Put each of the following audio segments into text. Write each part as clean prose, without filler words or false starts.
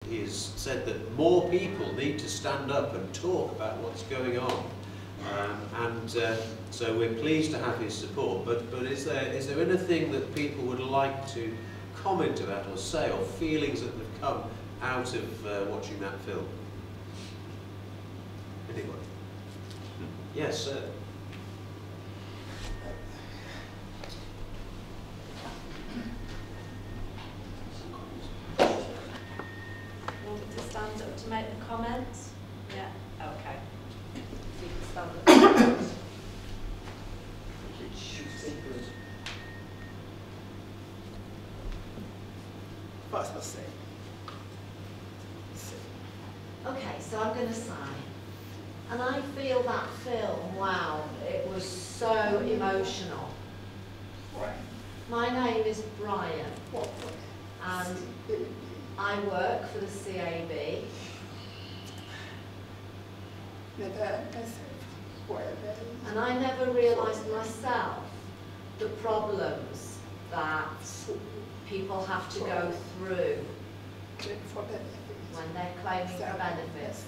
he's said that more people need to stand up and talk about what's going on. So we're pleased to have his support, but is there anything that people would like to comment about or say, or feelings that have come out of watching that film? Anyone? Yes, sir. Want me to stand up to make the comments? Yeah, okay. You can stand up. Okay, so I'm going to say, and I feel that film, wow, it was so emotional. My name is Brian, and I work for the CAB. And I never realised myself the problems that people have to go through when they're claiming for benefits.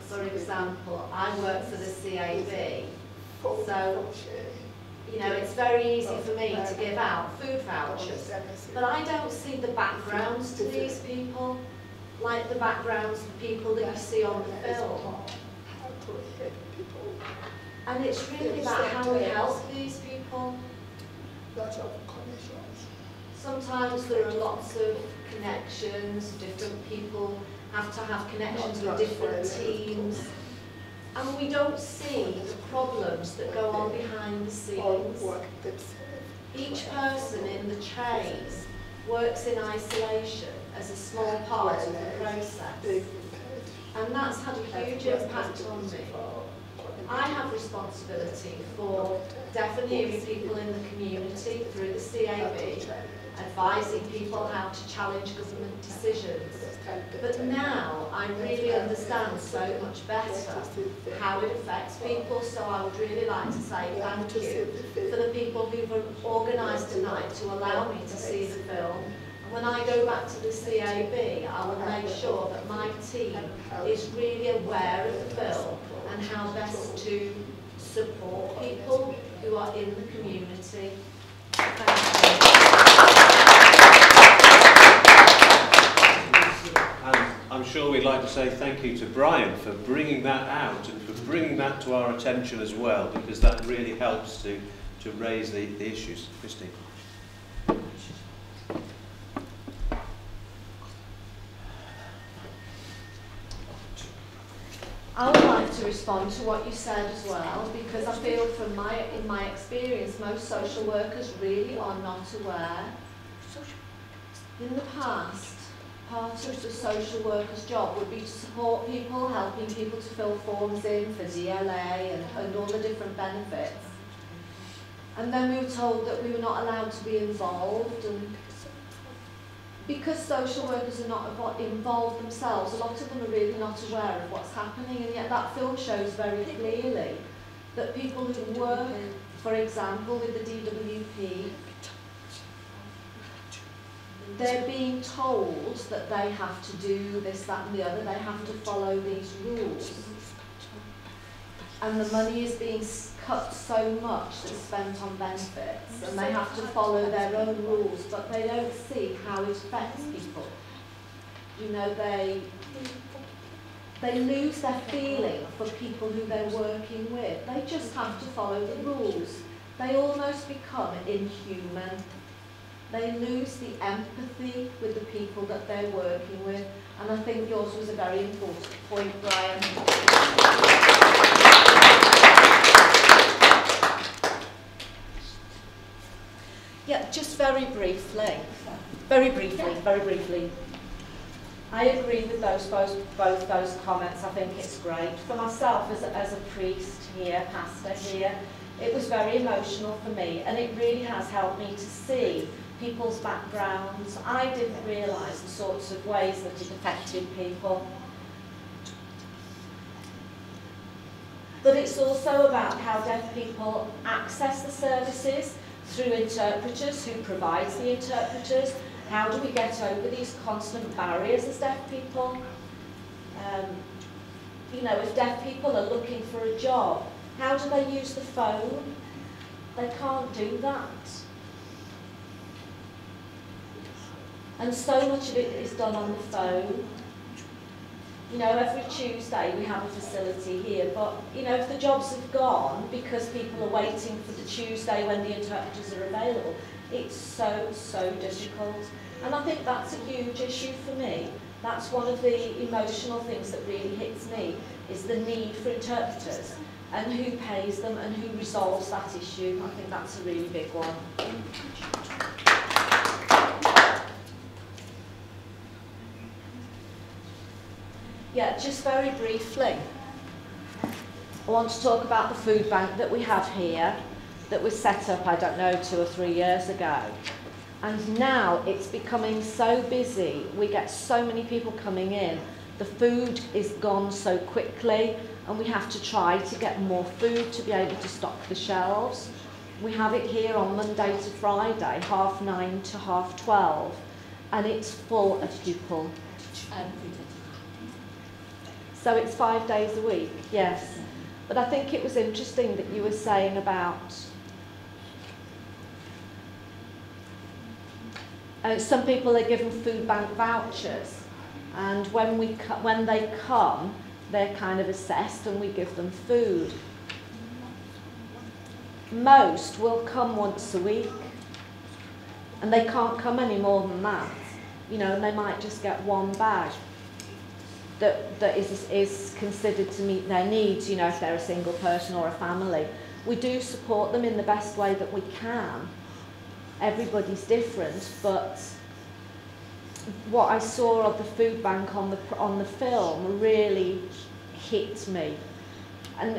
For example, I work for the CAB, so you know it's very easy for me to give out food vouchers, but I don't see the backgrounds to these people, like the backgrounds of people that you see on the film. And it's really about how we help these people. Sometimes there are lots of connections, different people have to have connections with different teams, and we don't see the problems that go on behind the scenes. Each person in the chain works in isolation as a small part of the process, and that's had a huge impact on me. I have responsibility for deaf and hearing people in the community through the CAB, advising people how to challenge government decisions. But now I really understand so much better how it affects people, so I would really like to say thank you for the people who've organised tonight to allow me to see the film. And when I go back to the CAB, I will make sure that my team is really aware of the film and how best to support people who are in the community. Thank you. I'm sure we'd like to say thank you to Brian for bringing that out and for bringing that to our attention as well, because that really helps to raise the issues. Christine. I would like to respond to what you said as well, because I feel from in my experience, most social workers really are not aware. In the past, part of the social worker's job would be to support people, helping people to fill forms in for DLA and all the different benefits. And then we were told that we were not allowed to be involved, and because social workers are not involved themselves, a lot of them are really not aware of what's happening, and yet that film shows very clearly that people who work, for example, with the DWP, they're being told that they have to do this, that and the other, they have to follow these rules. And the money is being cut so much that's spent on benefits, and they have to follow their own rules, but they don't see how it affects people. You know, they lose their feeling for people who they're working with. They just have to follow the rules. They almost become inhuman. They lose the empathy with the people that they're working with, and I think yours was a very important point, Brian. Yeah, just very briefly. I agree with both those comments. I think it's great. For myself, as a priest here, pastor here, it was very emotional for me, and it really has helped me to see people's backgrounds. I didn't realise the sorts of ways that it affected people. But it's also about how deaf people access the services through interpreters, who provides the interpreters. How do we get over these constant barriers as deaf people? you know, if deaf people are looking for a job, how do they use the phone? They can't do that. And so much of it is done on the phone. You know, every Tuesday we have a facility here, but, you know, if the jobs have gone because people are waiting for the Tuesday when the interpreters are available, it's so, so difficult. And I think that's a huge issue for me. That's one of the emotional things that really hits me, is the need for interpreters and who pays them and who resolves that issue. I think that's a really big one. Yeah, just very briefly, I want to talk about the food bank that we have here, that was set up, I don't know, 2 or 3 years ago. And now it's becoming so busy, we get so many people coming in, the food is gone so quickly, and we have to try to get more food to be able to stock the shelves. We have it here on Monday to Friday, 9:30 to 12:30, and it's full of people. So it's 5 days a week, yes. But I think it was interesting that you were saying about some people are given food bank vouchers, and when they come, they're kind of assessed and we give them food. Most will come once a week, and they can't come any more than that. You know, and they might just get one bag that is considered to meet their needs, you know, if they're a single person or a family. We do support them in the best way that we can. Everybody's different, but what I saw of the food bank on the film really hit me. And